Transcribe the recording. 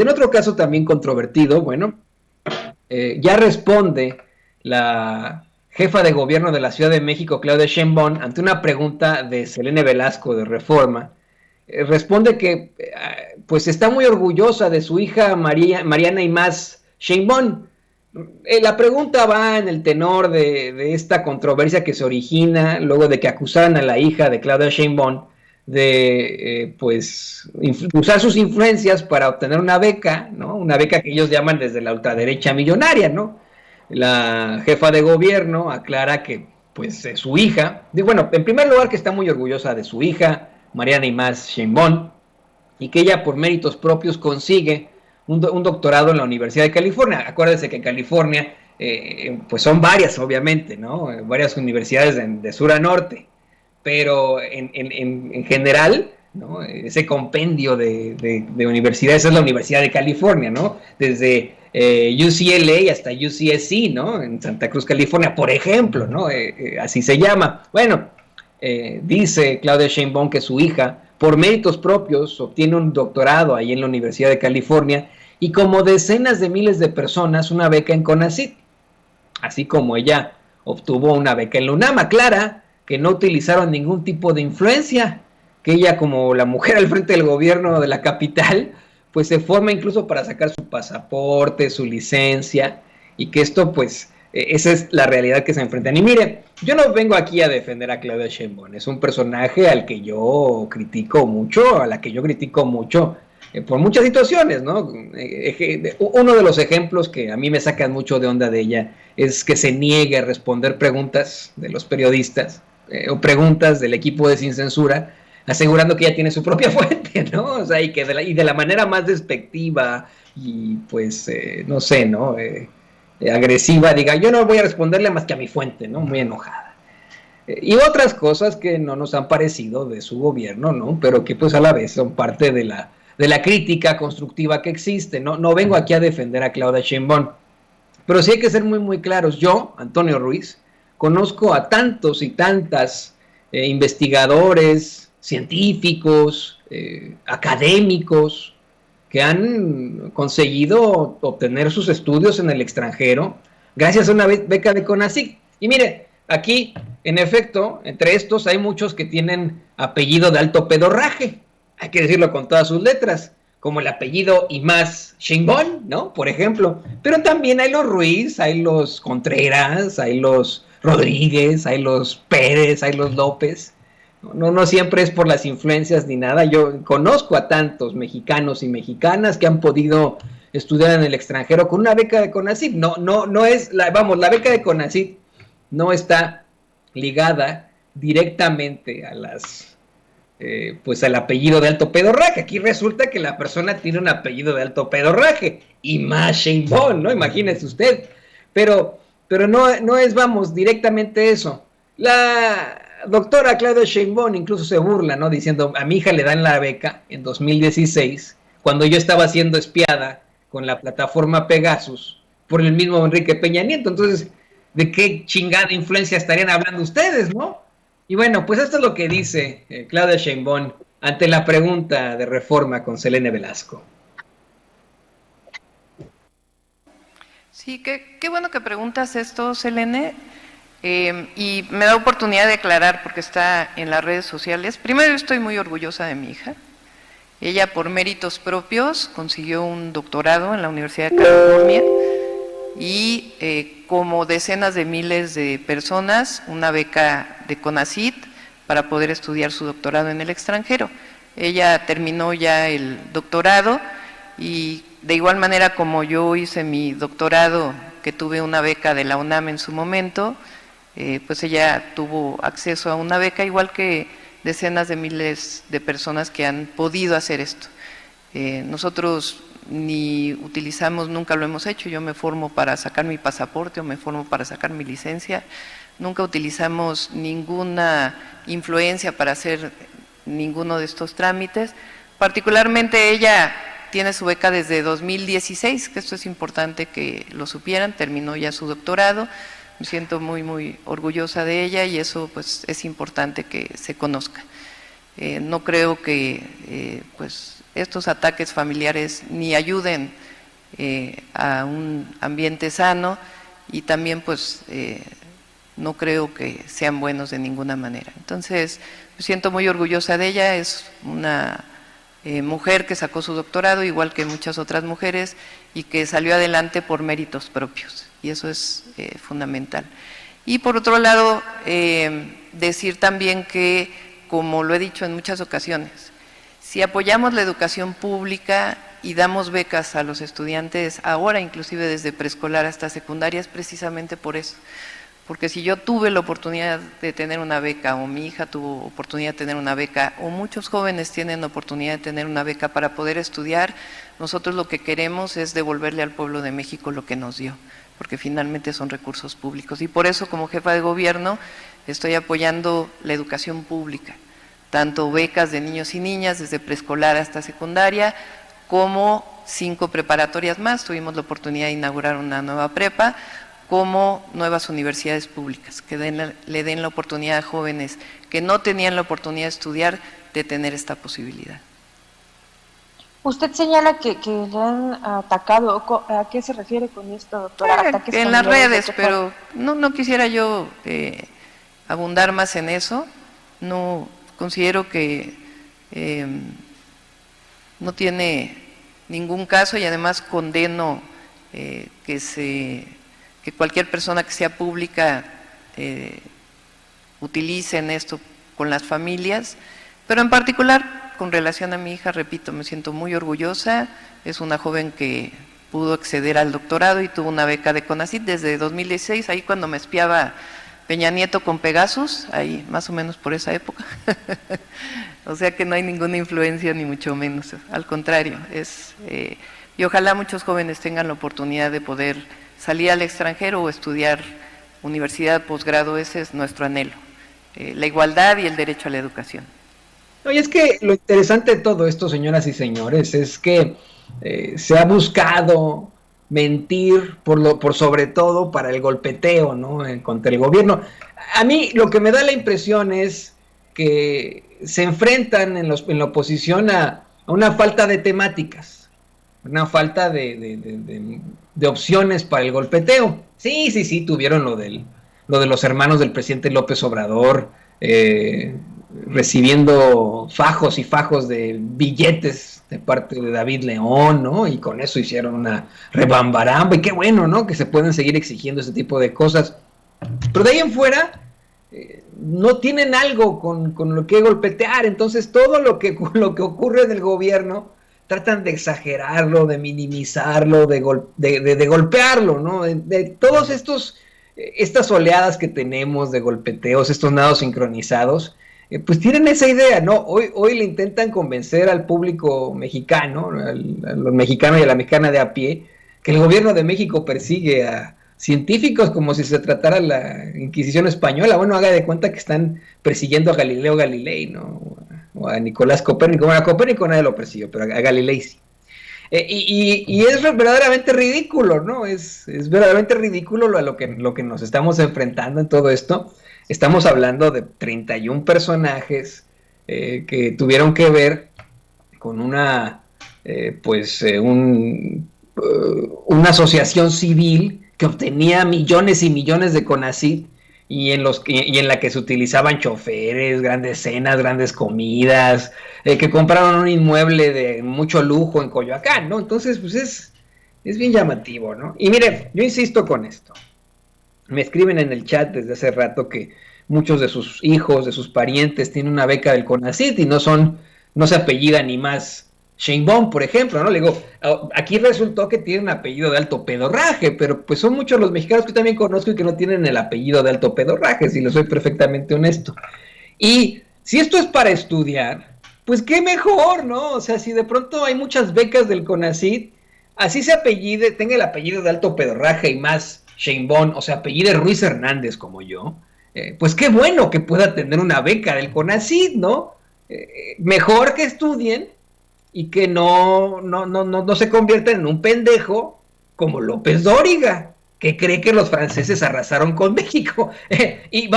En otro caso también controvertido, bueno, ya responde la jefa de gobierno de la Ciudad de México, Claudia Sheinbaum, ante una pregunta de Selene Velasco de Reforma. Responde que pues está muy orgullosa de su hija Mariana Imaz Sheinbaum. La pregunta va en el tenor de esta controversia que se origina luego de que acusaran a la hija de Claudia Sheinbaum de pues usar sus influencias para obtener una beca, ¿no? Una beca que ellos llaman desde la ultraderecha millonaria, ¿no? La jefa de gobierno aclara que pues su hija, bueno, en primer lugar que está muy orgullosa de su hija, Mariana Imaz Sheinbaum, y que ella por méritos propios consigue un doctorado en la Universidad de California. Acuérdense que en California pues son varias, obviamente, ¿no? Varias universidades de sur a norte, pero en general, ¿no? Ese compendio de universidades es la Universidad de California, ¿no? Desde UCLA hasta UCSC, ¿no? En Santa Cruz, California, por ejemplo, ¿no? Así se llama. Bueno, dice Claudia Sheinbaum que su hija, por méritos propios, obtiene un doctorado ahí en la Universidad de California y como decenas de miles de personas una beca en CONACYT, así como ella obtuvo una beca en la UNAM. Aclara que no utilizaron ningún tipo de influencia, que ella como la mujer al frente del gobierno de la capital, pues se forma incluso para sacar su pasaporte, su licencia, y que esto pues esa es la realidad que se enfrentan. Y mire, yo no vengo aquí a defender a Claudia Sheinbaum, es un personaje al que yo critico mucho, a la que yo critico mucho, por muchas situaciones, ¿no? Uno de los ejemplos que a mí me sacan mucho de onda de ella es que se niegue a responder preguntas de los periodistas o preguntas del equipo de Sin Censura, asegurando que ella tiene su propia fuente, ¿no? O sea, y que de la manera más despectiva y pues, no sé, ¿no? Agresiva, diga, yo no voy a responderle más que a mi fuente, ¿no? Muy enojada. Y otras cosas que no nos han parecido de su gobierno, ¿no? Pero que pues a la vez son parte de la crítica constructiva que existe, ¿no? No vengo aquí a defender a Claudia Sheinbaum, pero sí hay que ser muy, muy claros. Yo, Antonio Ruiz, conozco a tantos y tantas investigadores, científicos, académicos, que han conseguido obtener sus estudios en el extranjero gracias a una beca de CONACYT. Y mire, aquí, en efecto, entre estos hay muchos que tienen apellido de alto pedorraje, hay que decirlo con todas sus letras, como el apellido Imaz Sheinbaum, ¿no? Por ejemplo. Pero también hay los Ruiz, hay los Contreras, hay los Rodríguez, hay los Pérez, hay los López. No siempre es por las influencias ni nada. Yo conozco a tantos mexicanos y mexicanas que han podido estudiar en el extranjero con una beca de CONACYT. No es, vamos, la beca de CONACYT no está ligada directamente a las pues al apellido de alto pedorraje. Aquí resulta que la persona tiene un apellido de alto pedorraje y más Sheinbaum, ¿no? Imagínese usted. Pero no es, vamos, directamente eso. La doctora Claudia Sheinbaum incluso se burla, ¿no? Diciendo, a mi hija le dan la beca en 2016, cuando yo estaba siendo espiada con la plataforma Pegasus por el mismo Enrique Peña Nieto. Entonces, ¿de qué chingada influencia estarían hablando ustedes, no? Y bueno, pues esto es lo que dice Claudia Sheinbaum ante la pregunta de Reforma con Selene Velasco. Sí, qué bueno que preguntas esto, Selene, y me da oportunidad de aclarar porque está en las redes sociales. Primero, estoy muy orgullosa de mi hija. Ella, por méritos propios, consiguió un doctorado en la Universidad de California y, como decenas de miles de personas, una beca de CONACYT para poder estudiar su doctorado en el extranjero. Ella terminó ya el doctorado y, de igual manera como yo hice mi doctorado, que tuve una beca de la UNAM en su momento, pues ella tuvo acceso a una beca, igual que decenas de miles de personas que han podido hacer esto. Nosotros ni utilizamos, nunca lo hemos hecho, yo me formo para sacar mi pasaporte o me formo para sacar mi licencia, nunca utilizamos ninguna influencia para hacer ninguno de estos trámites. Particularmente ella tiene su beca desde 2016, que esto es importante que lo supieran, terminó ya su doctorado, me siento muy, muy orgullosa de ella y eso pues es importante que se conozca. No creo que pues estos ataques familiares ni ayuden a un ambiente sano, y también pues no creo que sean buenos de ninguna manera. Entonces, me siento muy orgullosa de ella. Es una mujer que sacó su doctorado, igual que muchas otras mujeres, y que salió adelante por méritos propios, y eso es fundamental. Y por otro lado, decir también que, como lo he dicho en muchas ocasiones, si apoyamos la educación pública y damos becas a los estudiantes, ahora inclusive desde preescolar hasta secundaria, es precisamente por eso. Porque si yo tuve la oportunidad de tener una beca, o mi hija tuvo oportunidad de tener una beca, o muchos jóvenes tienen oportunidad de tener una beca para poder estudiar, nosotros lo que queremos es devolverle al pueblo de México lo que nos dio, porque finalmente son recursos públicos. Y por eso, como jefa de gobierno, estoy apoyando la educación pública, tanto becas de niños y niñas desde preescolar hasta secundaria, como 5 preparatorias más. Tuvimos la oportunidad de inaugurar una nueva prepa, como nuevas universidades públicas, que le den la oportunidad a jóvenes que no tenían la oportunidad de estudiar, de tener esta posibilidad. Usted señala que le han atacado. ¿A qué se refiere con esto, doctora? ¿Ataques en las redes, pero no quisiera yo abundar más en eso. No considero que no tiene ningún caso, y además condeno que cualquier persona que sea pública utilice en esto con las familias, pero en particular con relación a mi hija, repito, me siento muy orgullosa. Es una joven que pudo acceder al doctorado y tuvo una beca de CONACYT desde 2016, ahí cuando me espiaba Peña Nieto con Pegasus, ahí más o menos por esa época. O sea que no hay ninguna influencia, ni mucho menos, al contrario. Y ojalá muchos jóvenes tengan la oportunidad de poder salir al extranjero o estudiar universidad, posgrado. Ese es nuestro anhelo, la igualdad y el derecho a la educación. Oye, es que lo interesante de todo esto, señoras y señores, es que se ha buscado mentir por sobre todo para el golpeteo, ¿no? Contra el gobierno. A mí lo que me da la impresión es que se enfrentan en la oposición a una falta de temáticas, una falta de opciones para el golpeteo. Sí, tuvieron lo de los hermanos del presidente López Obrador, recibiendo fajos y fajos de billetes de parte de David León, ¿no? Y con eso hicieron una rebambaramba, y qué bueno, ¿no? Que se pueden seguir exigiendo ese tipo de cosas. Pero de ahí en fuera, no tienen algo con lo que golpetear. Entonces todo lo que ocurre en el gobierno tratan de exagerarlo, de minimizarlo, de golpearlo, ¿no? De todos estas oleadas que tenemos de golpeteos, estos nados sincronizados, pues tienen esa idea, ¿no? Hoy le intentan convencer al público mexicano, a los mexicanos y a la mexicana de a pie, que el gobierno de México persigue a científicos como si se tratara la Inquisición española. Bueno, haga de cuenta que están persiguiendo a Galileo Galilei, ¿no? O a Nicolás Copérnico. Bueno, a Copérnico nadie lo persiguió, pero a Galilei sí. Y es verdaderamente ridículo, ¿no? Es verdaderamente ridículo lo que nos estamos enfrentando en todo esto. Estamos hablando de 31 personajes que tuvieron que ver con una asociación civil que obtenía millones y millones de CONACYT, y en la que se utilizaban choferes, grandes cenas, grandes comidas, que compraron un inmueble de mucho lujo en Coyoacán, ¿no? Entonces, pues es bien llamativo, ¿no? Y mire, yo insisto con esto. Me escriben en el chat desde hace rato que muchos de sus hijos, de sus parientes, tienen una beca del CONACYT y no se apellida ni más Sheinbaum, por ejemplo, ¿no? Le digo, aquí resultó que tiene un apellido de alto pedorraje, pero pues son muchos los mexicanos que también conozco y que no tienen el apellido de alto pedorraje, si lo soy perfectamente honesto. Y si esto es para estudiar, pues qué mejor, ¿no? O sea, si de pronto hay muchas becas del CONACYT, así se apellide, tenga el apellido de alto pedorraje y más Sheinbaum, o sea, apellide Ruiz Hernández como yo, pues qué bueno que pueda tener una beca del CONACYT, ¿no? Mejor que estudien y que no se conviertan en un pendejo como López Dóriga, que cree que los franceses arrasaron con México. Y